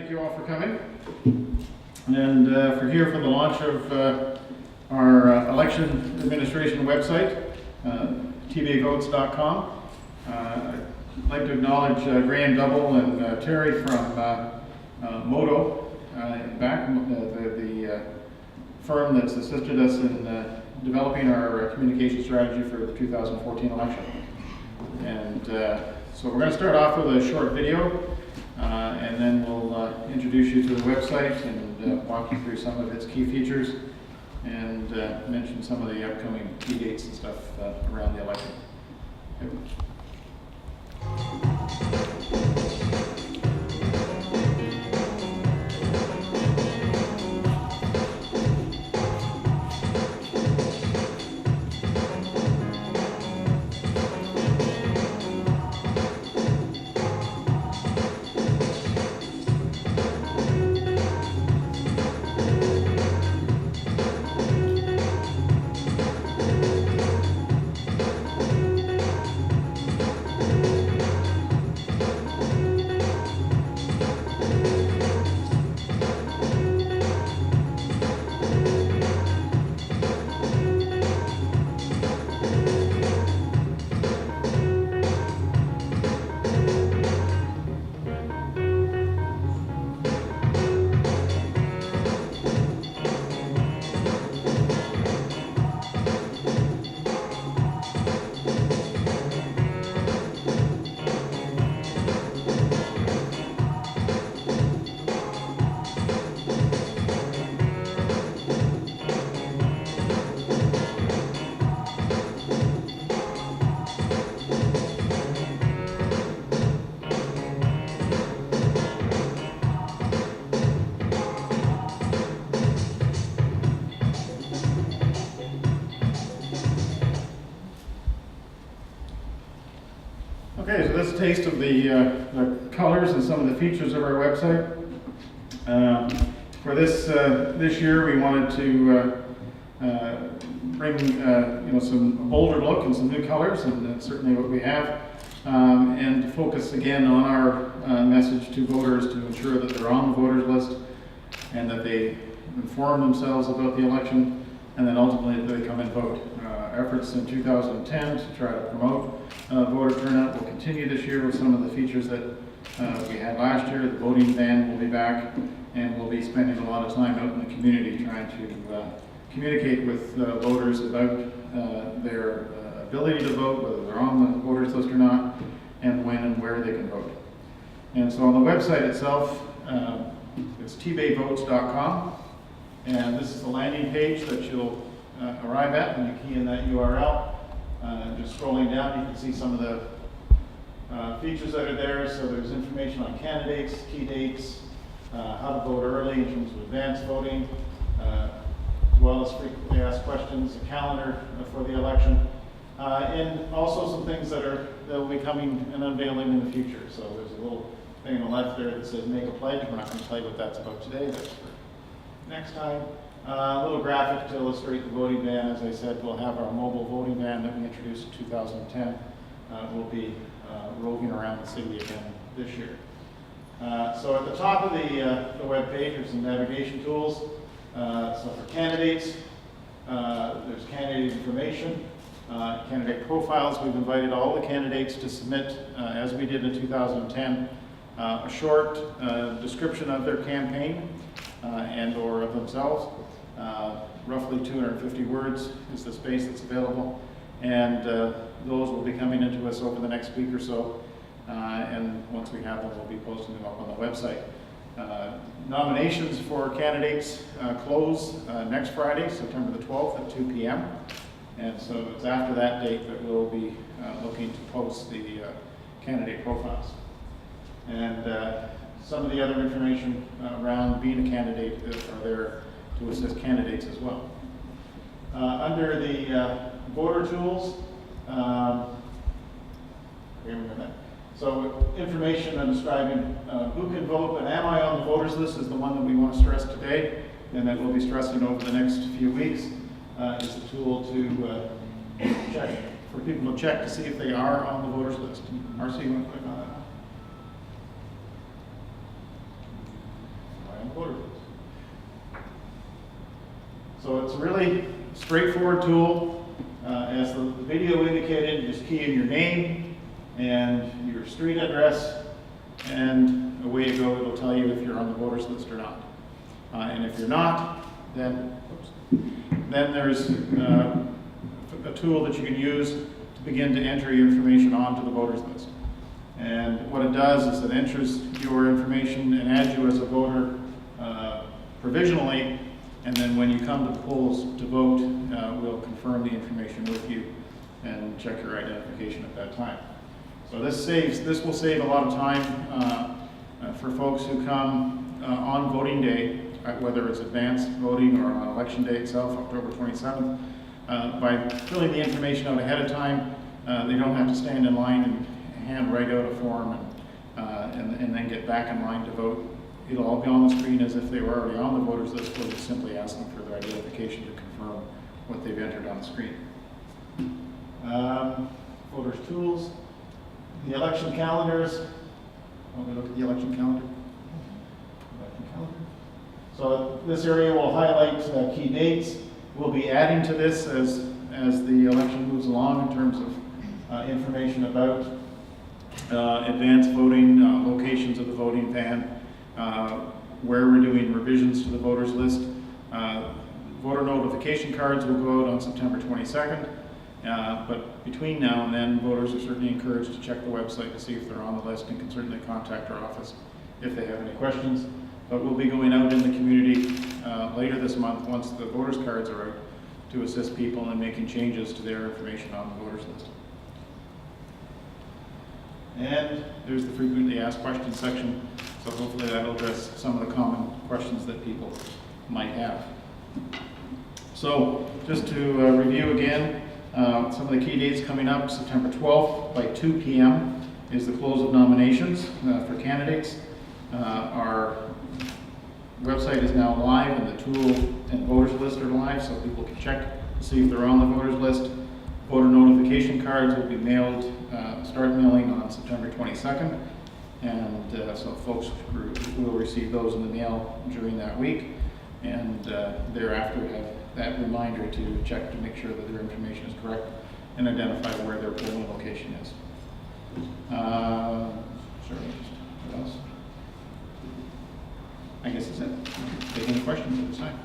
thank you all for coming, and for here for the launch of our election administration website, tbavotes.com. I'd like to acknowledge Graham Double and Terry from Moto in back, the firm that's assisted us in developing our communication strategy for the 2014 election. And so we're going to start off with a short video, and then we'll introduce you to the website and walk you through some of its key features and mention some of the upcoming key dates and stuff around the election. Okay, so this is a taste of the colors and some of the features of our website. For this year, we wanted to bring some bolder look and some new colors, and that's certainly what we have, and to focus again on our message to voters to ensure that they're on the voters list and that they inform themselves about the election, and then ultimately that they come and vote. Efforts in 2010 to try to promote voter turnout will continue this year with some of the features that we had last year. The voting van will be back, and we'll be spending a lot of time out in the community trying to communicate with voters about their ability to vote, whether they're on the voters list or not, and when and where they can vote. And so on the website itself, it's tbavotes.com, and this is the landing page that you'll arrive at when you key in that URL. Just scrolling down, you can see some of the features that are there. So there's information on candidates, key dates, how to vote early in terms of advanced voting, as well as frequently asked questions, a calendar for the election, and also some things that will be coming and unveiling in the future. So there's a little thing on the left there that says make a pledge. We're not going to tell you what that's about today. That's for next time. A little graphic to illustrate the voting van. As I said, we'll have our mobile voting van that we introduced in 2010. Will be roving around the city again this year. So at the top of the web page, there's some navigation tools. So for candidates, there's candidate information, candidate profiles. We've invited all the candidates to submit, as we did in 2010, a short description of their campaign and or of themselves. Roughly 250 words is the space that's available, and those will be coming into us over the next week or so, and once we have them, we'll be posting them up on the website. Nominations for candidates close next Friday, September the 12th at 2 p.m. And so it's after that date that we'll be looking to post the candidate profiles. And some of the other information around being a candidate are there to assist candidates as well. Under the voter tools, so information on describing who can vote, but am I on the voters list is the one that we want to stress today, and that we'll be stressing over the next few weeks. Is a tool to check, for people to check to see if they are on the voters list. Marcy, you want to click on that? So it's a really straightforward tool. As the video indicated, you just key in your name and your street address, and away you go. It'll tell you if you're on the voters list or not. And if you're not, then there's a tool that you can use to begin to enter your information onto the voters list. And what it does is it enters your information and adds you as a voter provisionally, and then when you come to the polls to vote, we'll confirm the information with you and check your identification at that time. So this will save a lot of time for folks who come on voting day, whether it's advanced voting or on election day itself, October 27th. By filling the information out ahead of time, they don't have to stand in line and hand write out a form and then get back in line to vote. It'll all be on the screen as if they were already on the voters list. We'll just simply ask them for their identification to confirm what they've entered on the screen. Voters tools, the election calendars. Want me to look at the election calendar? So this area will highlight key dates. We'll be adding to this as the election moves along in terms of information about advanced voting, locations of the voting van, where we're doing revisions to the voters list. Voter notification cards will go out on September 22nd, but between now and then, voters are certainly encouraged to check the website to see if they're on the list, and can certainly contact our office if they have any questions. But we'll be going out in the community later this month, once the voters cards are out, to assist people in making changes to their information on the voters list. And there's the frequently asked questions section, so hopefully that'll address some of the common questions that people might have. So just to review again, some of the key dates coming up: September 12th by 2 p.m. is the close of nominations for candidates. Our website is now live, and the tool and voters list are live, so people can check to see if they're on the voters list. Voter notification cards will be mailed, start mailing on September 22nd, and so folks will receive those in the mail during that week, and thereafter have that reminder to check to make sure that their information is correct and identify where their polling location is. What else? I guess that's it. Take any questions at this time.